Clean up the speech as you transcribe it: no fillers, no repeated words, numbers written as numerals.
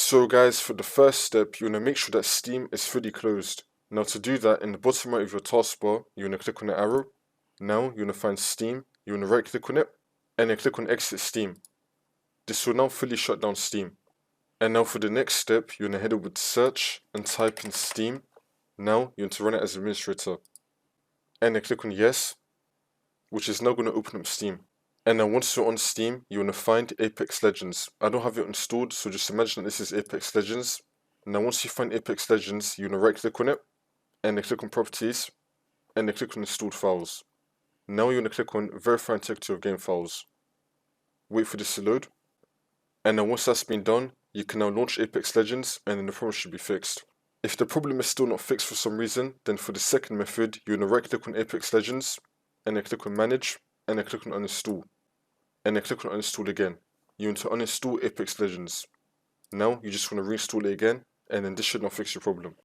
So guys, for the first step, you want to make sure that Steam is fully closed. Now to do that, in the bottom right of your taskbar, you want to click on the arrow. Now you want to find Steam, you want to right click on it, and then click on Exit Steam. This will now fully shut down Steam. And now for the next step, you want to head over to Search and type in Steam. Now you want to run it as administrator. And then click on Yes, which is now going to open up Steam. And now once you're on Steam, you want to find Apex Legends. I don't have it installed, so just imagine that this is Apex Legends. Now once you find Apex Legends, you want to right click on it, and then click on Properties, and then click on Installed Files. Now you want to click on Verify Integrity of Game Files. Wait for this to load. And then once that's been done, you can now launch Apex Legends, and then the problem should be fixed. If the problem is still not fixed for some reason, then for the second method, you want to right click on Apex Legends, and then click on Manage, and then click on Uninstall. And then click on Uninstall again. You want to uninstall Apex Legends. Now you just want to reinstall it again, and then this should now fix your problem.